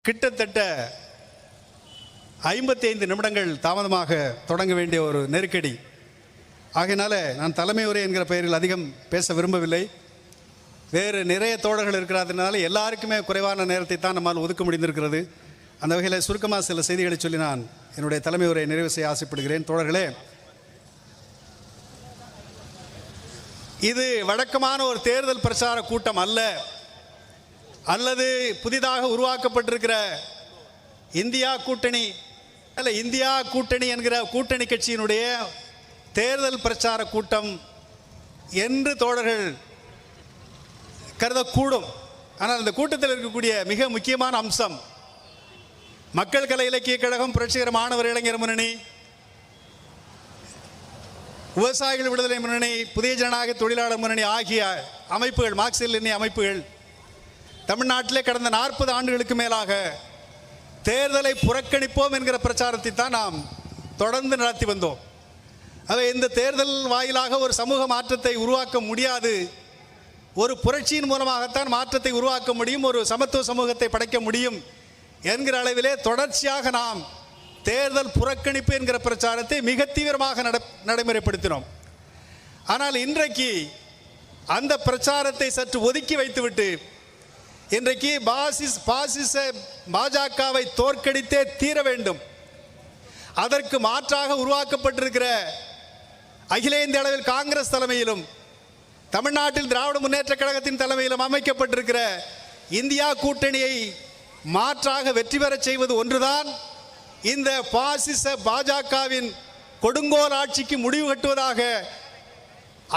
கிட்டத்தட்ட 55 நிமிடங்கள் தாமதமாக தொடங்க வேண்டிய ஒரு நெருக்கடி. ஆகையினால நான் தலைமை உரை என்கிற பெயரில் அதிகம் பேச விரும்பவில்லை. வேறு நிறைய தோழர்கள் இருக்கிறதுனால எல்லாருக்குமே குறைவான நேரத்தை தான் நம்மால் ஒதுக்க முடிந்திருக்கிறது. அந்த வகையில் சுருக்கமாக சில செய்திகளை சொல்லி நான் என்னுடைய தலைமை உரையை நிறைவு செய்ய ஆசைப்படுகிறேன். தோழர்களே, இது வழக்கமான ஒரு தேர்தல் பிரச்சார கூட்டம் அல்ல, அல்லது புதிதாக உருவாக்கப்பட்டிருக்கிற இந்தியா கூட்டணி என்கிற கூட்டணி கட்சியினுடைய தேர்தல் பிரச்சார கூட்டம் என்று தோழர்கள் கருதக்கூடும். ஆனால் இந்த கூட்டத்தில் இருக்கக்கூடிய மிக முக்கியமான அம்சம் மக்கள் கலை இலக்கிய கழகம், புரட்சிகர மாணவர் இளைஞர் முன்னணி, விவசாயிகள் விடுதலை முன்னணி, புதிய ஜனநாயக தொழிலாளர் முன்னணி ஆகிய அமைப்புகள், மார்க்சிஸ்ட் லெனின் அமைப்புகள் தமிழ்நாட்டிலே கடந்த 40 ஆண்டுகளுக்கு மேலாக தேர்தலை புறக்கணிப்போம் என்கிற பிரச்சாரத்தை தான் நாம் தொடர்ந்து நடத்தி வந்தோம். அவை இந்த தேர்தல் வாயிலாக ஒரு சமூக மாற்றத்தை உருவாக்க முடியாது, ஒரு புரட்சியின் மூலமாகத்தான் மாற்றத்தை உருவாக்க முடியும், ஒரு சமத்துவ சமூகத்தை படைக்க முடியும் என்கிற அளவிலே தொடர்ச்சியாக நாம் தேர்தல் புறக்கணிப்பு என்கிற பிரச்சாரத்தை மிக தீவிரமாக நடைமுறைப்படுத்தினோம். ஆனால் இன்றைக்கு அந்த பிரச்சாரத்தை சற்று ஒதுக்கி வைத்துவிட்டு இன்றைக்கு பாசிச பாஜகவை தோற்கடித்தே தீர வேண்டும், அதற்கு மாற்றாக உருவாக்கப்பட்டிருக்கிற அகில இந்திய அளவில் காங்கிரஸ் தலைமையிலும் தமிழ்நாட்டில் திராவிட முன்னேற்ற கழகத்தின் தலைமையிலும் அமைக்கப்பட்டிருக்கிற இந்தியா கூட்டணியை மாற்றாக வெற்றி பெறச் செய்வது ஒன்றுதான் இந்த பாசிச பாஜகவின் கொடுங்கோல் ஆட்சிக்கு முடிவு கட்டுவதாக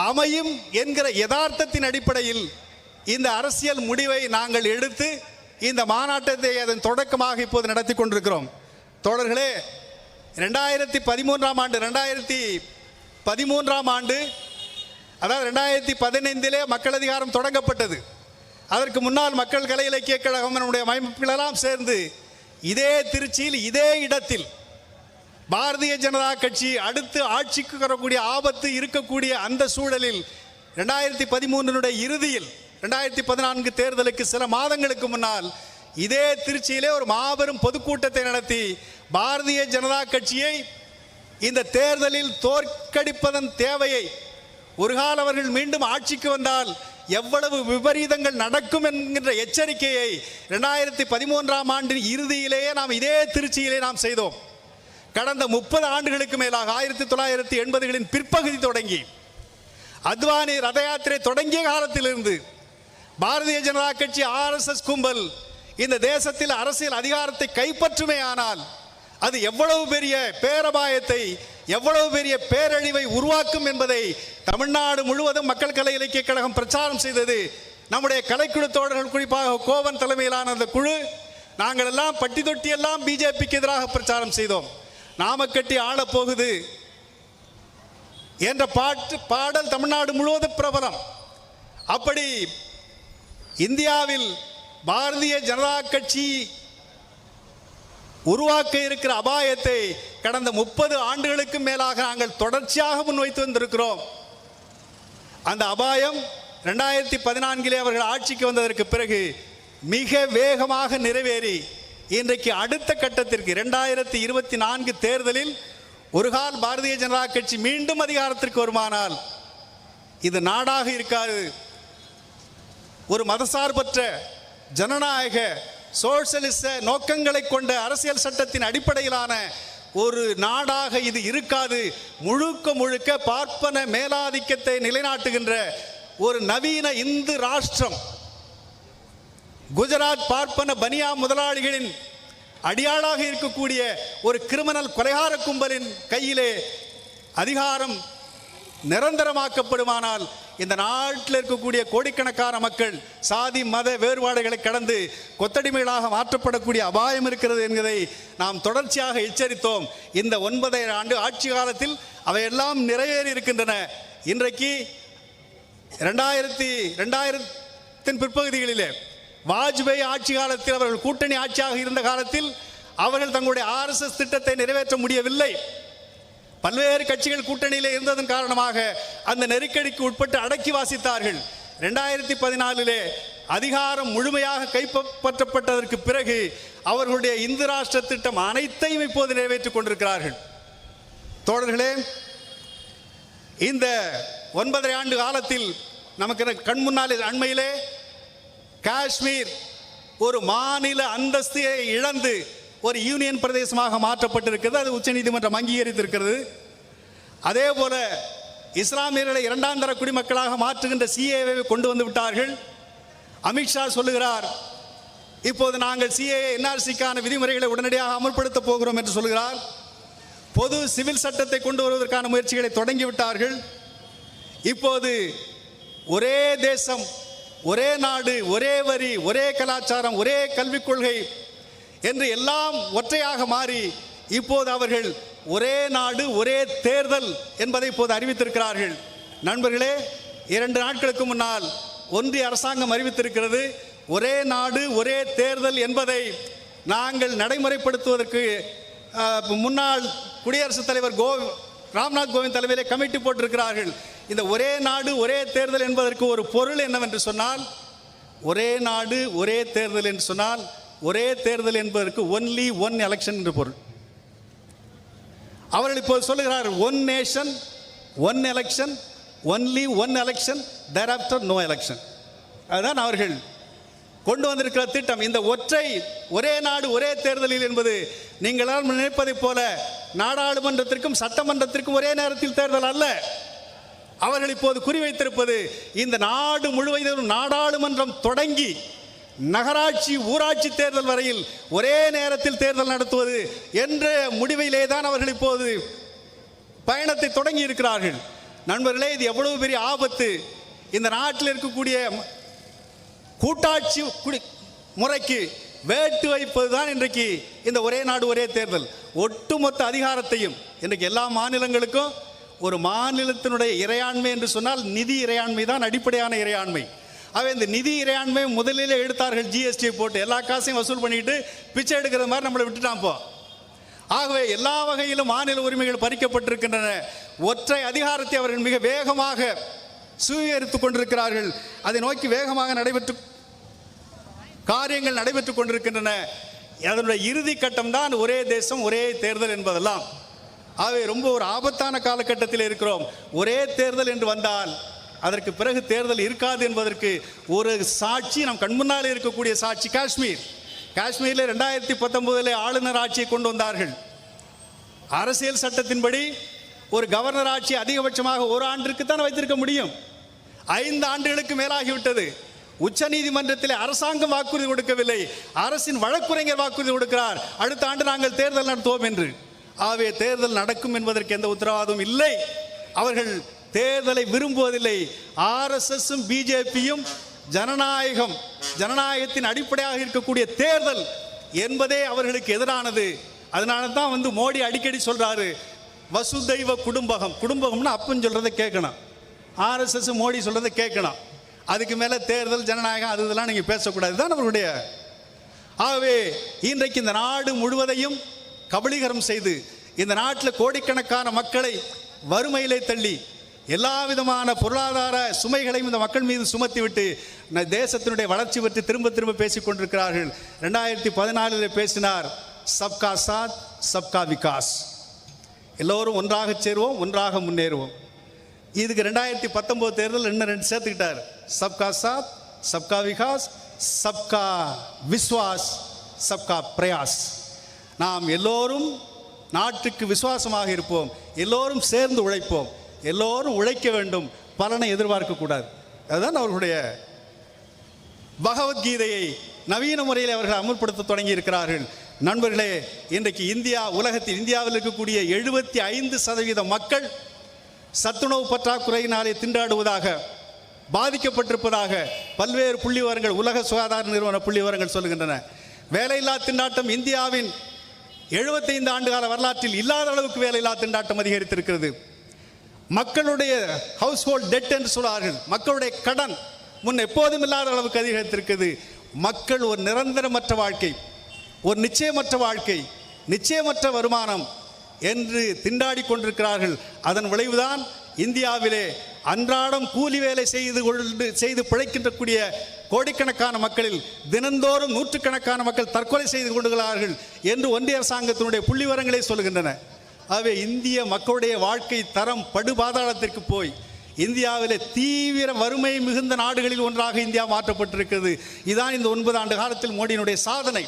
அமையும் என்கிற யதார்த்தத்தின் அடிப்படையில் இந்த அரசியல் முடிவை நாங்கள் எடுத்து இந்த மாநாட்டத்தை அதன் தொடக்கமாக இப்போது நடத்தி கொண்டிருக்கிறோம். தோழர்களே, 2013ஆம் ஆண்டு அதாவது 2015 மக்கள் அதிகாரம் தொடங்கப்பட்டது. அதற்கு முன்னால் மக்கள் கலை இலக்கிய கழகம் நம்முடைய அமைப்புகளெல்லாம் சேர்ந்து இதே திருச்சியில் இதே இடத்தில் பாரதிய ஜனதா கட்சி அடுத்து ஆட்சிக்கு வரக்கூடிய ஆபத்து இருக்கக்கூடிய அந்த சூழலில் 2013 இறுதியில் 2014 தேர்தலுக்கு சில மாதங்களுக்கு முன்னால் இதே திருச்சியிலே ஒரு மாபெரும் பொதுக்கூட்டத்தை நடத்தி பாரதிய ஜனதா கட்சியை இந்த தேர்தலில் தோற்கடிப்பதன் தேவையை, ஒரு கால அவர்கள் மீண்டும் ஆட்சிக்கு வந்தால் எவ்வளவு விபரீதங்கள் நடக்கும் என்கின்ற எச்சரிக்கையை 2013ஆம் ஆண்டின் இறுதியிலேயே நாம் இதே திருச்சியிலே நாம் செய்தோம். கடந்த 30 ஆண்டுகளுக்கு மேலாக 1980களின் பிற்பகுதி தொடங்கி அத்வானி ரத யாத்திரை தொடங்கிய காலத்திலிருந்து பாரதிய ஜனதா கட்சி RSS கும்பல் இந்த தேசத்தில் அரசியல் அதிகாரத்தை கைப்பற்றுமே ஆனால் அது எவ்வளவு பெரிய பேரபாயத்தை, எவ்வளவு பெரிய பேரழிவை உருவாக்கும் என்பதை தமிழ்நாடு முழுவதும் மக்கள் கலை இலக்கிய கழகம் பிரச்சாரம் செய்தது. நம்முடைய கலைக்குழு தோழர்கள், குறிப்பாக கோவன் தலைமையிலான அந்த குழு, நாங்கள் எல்லாம் பட்டி தொட்டி எல்லாம் பிஜேபிக்கு எதிராக பிரச்சாரம் செய்தோம். நாமக்கட்டி ஆளப்போகுது என்ற பாடல் தமிழ்நாடு முழுவதும் பிரபலம். அப்படி இந்தியாவில் பாரதிய ஜனதா கட்சி உருவாக்க இருக்கிற அபாயத்தை கடந்த 30 ஆண்டுகளுக்கு மேலாக நாங்கள் தொடர்ச்சியாக முன்வைத்து வந்திருக்கிறோம். அந்த அபாயம் 2014 அவர்கள் ஆட்சிக்கு வந்ததற்கு பிறகு மிக வேகமாக நிறைவேறி இன்றைக்கு அடுத்த கட்டத்திற்கு 2024 தேர்தலில் ஒரு கால் பாரதிய ஜனதா கட்சி மீண்டும் அதிகாரத்திற்கு வருமானால் இது நாடாக இருக்காது, ஒரு மதசார்பற்ற ஜனநாயக சோஷலிச நோக்கங்களை கொண்ட அரசியல் சட்டத்தின் அடிப்படையிலான ஒரு நாடாக இது இருக்காது. முழுக்க முழுக்க பார்ப்பன மேலாதிக்கத்தை நிலைநாட்டுகின்ற ஒரு நவீன இந்து ராஷ்டிரம், குஜராத் பார்ப்பன பனியா முதலாளிகளின் அடியாளாக இருக்கக்கூடிய ஒரு கிரிமினல் கொலைகார கும்பலின் கையிலே அதிகாரம் நிரந்தரமாக்கப்படுமானால் இந்த நாட்டில் இருக்கக்கூடிய கோடிக்கணக்கான மக்கள் சாதி மத வேறுபாடுகளை கடந்து கொத்தடிமைகளாக மாற்றப்படக்கூடிய அபாயம் இருக்கிறது என்பதை நாம் தொடர்ச்சியாக எச்சரித்தோம். இந்த 9 ஆண்டு ஆட்சி காலத்தில் அவையெல்லாம் நிறைவேறி இருக்கின்றன. இன்றைக்கு 2000 பிற்பகுதிகளிலே வாஜ்பாய் ஆட்சி காலத்தில் அவர்கள் கூட்டணி ஆட்சியாக இருந்த காலத்தில் அவர்கள் தங்களுடைய RSS திட்டத்தை நிறைவேற்ற முடியவில்லை. பல்வேறு கட்சிகள் கூட்டணியில் இருந்ததன் காரணமாக அந்த நெருக்கடிக்கு உட்பட்டு அடக்கி வாசித்தார்கள். 2014 அதிகாரம் முழுமையாக கைப்பற்றப்பட்டதற்கு பிறகு அவர்களுடைய இந்து ராஷ்டிர திட்டம் அனைத்தையும் இப்போது நிறைவேற்றிக் கொண்டிருக்கிறார்கள். தோழர்களே, இந்த 9.5 ஆண்டு காலத்தில் நமக்கு கண் முன்னாலே அண்மையிலே காஷ்மீர் ஒரு மாநில அந்தஸ்தை இழந்து ஒரு யூனியன் பிரதேசமாக மாற்றப்பட்டிருக்கிறது. அது உச்சநீதிமன்றம் அங்கீகரித்திருக்கிறது. அதே போல இஸ்லாமியர்களை 2ஆம் தர குடிமக்களாக மாற்றுகின்ற சிஏஏவை கொண்டு வந்து விட்டார்கள். அமித்ஷா சொல்லுகிறார், இப்போது நாங்கள் சிஏஏ என்ஆர்சிக்கான விதிமுறைகளை உடனடியாக அமல்படுத்த போகிறோம் என்று சொல்கிறார். பொது சிவில் சட்டத்தை கொண்டு வருவதற்கான முயற்சிகளை தொடங்கிவிட்டார்கள். இப்போது ஒரே தேசம், ஒரே நாடு, ஒரே வரி, ஒரே கலாச்சாரம், ஒரே கல்விக் கொள்கை என்று எல்லாம் ஒற்றையாக மாறி இப்போது அவர்கள் ஒரே நாடு ஒரே தேர்தல் என்பதை இப்போது அறிவித்திருக்கிறார்கள். நண்பர்களே, 2 நாட்களுக்கு முன்னால் ஒன்றிய அரசாங்கம் அறிவித்திருக்கிறது, ஒரே நாடு ஒரே தேர்தல் என்பதை நாங்கள் நடைமுறைப்படுத்துவதற்கு முன்னாள் குடியரசுத் தலைவர் ராம்நாத் கோவிந்த் தலைமையிலே கமிட்டி போட்டிருக்கிறார்கள். இந்த ஒரே நாடு ஒரே தேர்தல் என்பதற்கு ஒரு பொருள் என்னவென்று சொன்னால், ஒரே நாடு ஒரே தேர்தல் என்று சொன்னால் ஒரே தேர்தல் என்பதற்கு ஒன்லி ஒன் எலெக்ஷன் என்று பொருள். அவர்கள் இப்போது சொல்லுகிறார், one nation one election, only one election, thereafter no election. அதுதான் அவர்கள் கொண்டு வந்திருக்கிற திட்டம். இந்த ஒரே நாடு ஒரே தேர்தலில் என்பது நீங்கள் நினைப்பதைப் போல நாடாளுமன்றத்திற்கும் சட்டமன்றத்திற்கும் ஒரே நேரத்தில் தேர்தல் அல்ல. அவர்கள் இப்போது குறிவைத்திருப்பது இந்த நாடு முழுவதும் நாடாளுமன்றம் தொடங்கி நகராட்சி ஊராட்சி தேர்தல் வரையில் ஒரே நேரத்தில் தேர்தல் நடத்துவது என்ற முடிவிலே தான் அவர்கள் இப்போது பயணத்தை தொடங்கி இருக்கிறார்கள். நண்பர்களே, இது எவ்வளவு பெரிய ஆபத்து! இந்த நாட்டில் இருக்கக்கூடிய கூட்டாட்சி முறைக்கு வேட்டு வைப்பது தான் இன்றைக்கு இந்த ஒரே நாடு ஒரே தேர்தல். ஒட்டுமொத்த அதிகாரத்தையும் இன்றைக்கு எல்லா மாநிலங்களுக்கும், ஒரு மாநிலத்தினுடைய இறையாண்மை என்று சொன்னால் நிதி இறையாண்மை தான் அடிப்படையான இறையாண்மை. அவை இந்த நிதி இறையாண்மை முதலிலே எடுத்தார்கள், ஜிஎஸ்டியை போட்டு எல்லா காசையும் வசூல் பண்ணிட்டு பிச்சை எடுக்கிற மாதிரி நம்மளை விட்டுட்டான் போ. ஆகவே எல்லா வகையிலும் மாநில உரிமைகள் பறிக்கப்பட்டிருக்கின்றன. ஒற்றை அதிகாரத்தை அவர்கள் மிக வேகமாக சுவீகரித்துக் கொண்டிருக்கிறார்கள். அதை நோக்கி வேகமாக காரியங்கள் நடைபெற்றுக் கொண்டிருக்கின்றன. அதனுடைய இறுதி கட்டம் தான் ஒரே தேசம் ஒரே தேர்தல் என்பதெல்லாம். ஆகவே ரொம்ப ஒரு ஆபத்தான காலகட்டத்தில் இருக்கிறோம். ஒரே தேர்தல் என்று வந்தால் அதற்கு பிறகு தேர்தல் இருக்காது என்பதற்கு ஒரு சாட்சி நம் கண்முன்னாலே இருக்கக்கூடிய சாட்சி காஷ்மீரில் 2019 ஆளுநர் ஆட்சியை கொண்டு வந்தார்கள். அரசியல் சட்டத்தின்படி ஒரு கவர்னர் ஆட்சி அதிகபட்சமாக 1 ஆண்டிற்கு தான் வைத்திருக்க முடியும். 5 ஆண்டுகளுக்கு மேலாகிவிட்டது. உச்ச நீதிமன்றத்தில் அரசாங்கம் வாக்குறுதி கொடுக்கவில்லை, அரசின் வழக்குரைஞர் வாக்குறுதி கொடுக்கிறார், அடுத்த ஆண்டு நாங்கள் தேர்தல் நடத்துவோம் என்று. ஆகவே தேர்தல் நடக்கும் என்பதற்கு எந்த உத்தரவாதமும் இல்லை. அவர்கள் தேர்தலை விரும்புவதில்லை. ஆர்எஸ்எஸும் பிஜேபியும் ஜனநாயகத்தின் அடிப்படையாக இருக்கக்கூடிய தேர்தல் என்பதே அவர்களுக்கு எதிரானது. அதனால தான் மோடி அடிக்கடி சொல்றாரு, வசுதைவ குடும்பகம்னா அப்பன்னு சொல்றதை கேட்கணும், ஆர்எஸ்எஸ் மோடி சொல்றதை கேட்கணும். அதுக்கு மேலே தேர்தல் ஜனநாயகம் அது இதெல்லாம் நீங்கள் பேசக்கூடாது தான் அவர்களுடைய. ஆகவே இன்றைக்கு இந்த நாடு முழுவதையும் கபளீகரம் செய்து இந்த நாட்டில் கோடிக்கணக்கான மக்களை வறுமையிலே தள்ளி எல்லா விதமான பொருளாதார சுமைகளையும் இந்த மக்கள் மீது சுமத்திவிட்டு தேசத்தினுடைய வளர்ச்சி பற்றி திரும்ப திரும்ப பேசிக் கொண்டிருக்கிறார்கள். 2014 பேசினார், சப்கா சாத் சப்கா விகாஸ், எல்லோரும் ஒன்றாக சேருவோம், ஒன்றாக முன்னேறுவோம். இதுக்கு 2019 தேர்தல் இன்னும் 2 சேர்த்துக்கிட்டார், சப்கா சாத் சப்கா விகாஸ், சப்கா விஸ்வாஸ், சப்கா பிரயாஸ். நாம் எல்லோரும் நாட்டுக்கு விசுவாசமாக இருப்போம், எல்லோரும் சேர்ந்து உழைப்போம், எல்லோரும் உழைக்க வேண்டும், பலனை எதிர்பார்க்கக்கூடாது. அதுதான் அவர்களுடைய பகவத்கீதையை நவீன முறையில் அவர்கள் அமுல்படுத்த தொடங்கி இருக்கிறார்கள். நண்பர்களே, இன்றைக்கு இந்தியாவில் இருக்கக்கூடிய 75% மக்கள் சத்துணவு பற்றாக்குறையினாலே திண்டாடுவதாக, பாதிக்கப்பட்டிருப்பதாக பல்வேறு புள்ளி விவரங்கள், உலக சுகாதார நிறுவன புள்ளி விவரங்கள் சொல்லுகின்றன. வேலையில்லா திண்டாட்டம் இந்தியாவின் 75 ஆண்டுகால வரலாற்றில் இல்லாத அளவுக்கு வேலையில்லா திண்டாட்டம் அதிகரித்திருக்கிறது. மக்களுடைய ஹவுஸ் ஹோல்ட் டெட் என்று சொல்வார்கள், மக்களுடைய கடன் முன் எப்போதும் இல்லாத அளவுக்கு அதிகரித்திருக்கிறது. மக்கள் ஒரு நிரந்தரமற்ற வாழ்க்கை, ஒரு நிச்சயமற்ற வாழ்க்கை, நிச்சயமற்ற வருமானம் என்று திண்டாடி கொண்டிருக்கிறார்கள். அதன் விளைவுதான் இந்தியாவிலே அன்றாடம் கூலி வேலை செய்து பிழைக்கின்றக்கூடிய கோடிக்கணக்கான மக்களில் தினந்தோறும் நூற்றுக்கணக்கான மக்கள் தற்கொலை செய்து கொண்டுள்ளார்கள் என்று ஒன்றிய அரசாங்கத்தினுடைய புள்ளிவரங்களே சொல்கின்றன. ஆகவே இந்திய மக்களுடைய வாழ்க்கை தரம் படுபாதாளத்திற்கு போய் இந்தியாவிலே தீவிர வறுமை மிகுந்த நாடுகளில் ஒன்றாக இந்தியா மாற்றப்பட்டிருக்கிறது. இதுதான் இந்த 9 ஆண்டு காலத்தில் மோடியினுடைய சாதனை.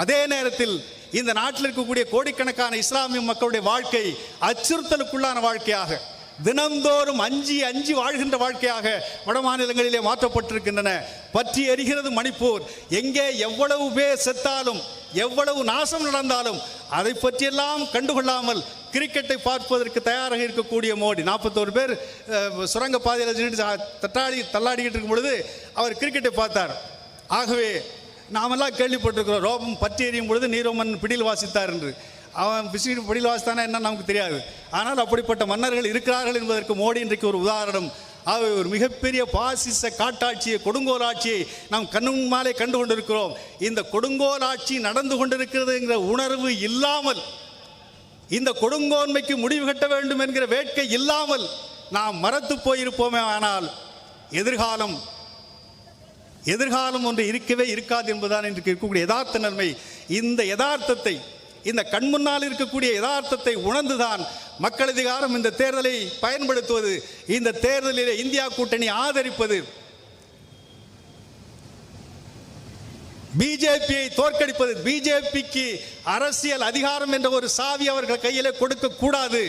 அதே நேரத்தில் இந்த நாட்டில் இருக்கக்கூடிய கோடிக்கணக்கான இஸ்லாமிய மக்களுடைய வாழ்க்கை அச்சுறுத்தலுக்குள்ளான வாழ்க்கையாக, தினந்தோறும் அஞ்சி அஞ்சி வாழ்கின்ற வாழ்க்கையாக வட மாநிலங்களிலே மாற்றப்பட்டிருக்கின்றன. பற்றி எரிகிறது மணிப்பூர். எங்கே எவ்வளவு பேர் செத்தாலும் எவ்வளவு நாசம் நடந்தாலும் அதை பற்றியெல்லாம் கண்டுகொள்ளாமல் கிரிக்கெட்டை பார்ப்பதற்கு தயாராக இருக்கக்கூடிய மோடி 41 பேர் சுரங்க பாதையில் தள்ளாடிக்கிட்டு இருக்கும் பொழுது அவர் கிரிக்கெட்டை பார்த்தார். ஆகவே நாமெல்லாம் கேள்விப்பட்டிருக்கிறோம், ரோமம் பற்றி எறியும் பொழுது நீரோமன் பிடியில் வாசித்தார் என்று. அவன் பிடியில் வாசித்தானா என்ன நமக்கு தெரியாது. ஆனால் அப்படிப்பட்ட மன்னர்கள் இருக்கிறார்கள் என்பதற்கு மோடி இன்றைக்கு ஒரு உதாரணம். ஆகவே ஒரு மிகப்பெரிய பாசிச காட்டாட்சியை, கொடுங்கோல் ஆட்சியை நாம் கண்ணுமாலே கண்டு கொண்டிருக்கிறோம். இந்த கொடுங்கோல் ஆட்சி நடந்து கொண்டிருக்கிறது என்கிற உணர்வு இல்லாமல், இந்த கொடுங்கோன்மைக்கு முடிவு கட்ட வேண்டும் என்கிற வேட்கை இல்லாமல் நாம் மறத்து போயிருப்போமே. ஆனால் எதிர்காலம் ஒன்று இருக்கவே இருக்காது என்பதுதான் இன்றைக்கு இருக்கக்கூடிய யதார்த்த நன்மை. இந்த யதார்த்தத்தை, இந்த கண்முன்னால் இருக்கக்கூடிய யதார்த்தத்தை உணர்ந்துதான் மக்கள் அதிகாரம் இந்த தேர்தலை பயன்படுத்துவது, இந்த தேர்தலிலே இந்தியா கூட்டணி ஆதரிப்பது, பிஜேபியை தோற்கடிப்பது. பிஜேபிக்கு அரசியல் அதிகாரம் என்ற ஒரு சாவி அவர்கள் கையிலே கொடுக்க கூடாது.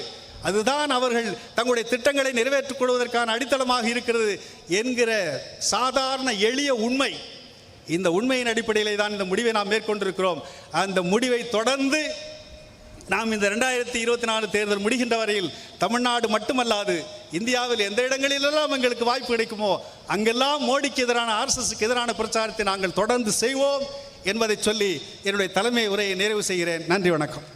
அதுதான் அவர்கள் தங்களுடைய திட்டங்களை நிறைவேற்றிக் கொள்வதற்கான அடித்தளமாக இருக்கிறது என்கிற சாதாரண எளிய உண்மை. இந்த உண்மையின் அடிப்படையிலே தான் இந்த முடிவை நாம் மேற்கொண்டிருக்கிறோம். அந்த முடிவை தொடர்ந்து நாம் இந்த 2024 தேர்தல் முடிகின்ற வரையில் தமிழ்நாடு மட்டுமல்லாது இந்தியாவில் எந்த இடங்களிலெல்லாம் எங்களுக்கு வாய்ப்பு கிடைக்குமோ அங்கெல்லாம் மோடிக்கு எதிரான, RSSக்கு எதிரான பிரச்சாரத்தை நாங்கள் தொடர்ந்து செய்வோம் என்பதை சொல்லி என்னுடைய தலைமை உரையை நிறைவு செய்கிறேன். நன்றி, வணக்கம்.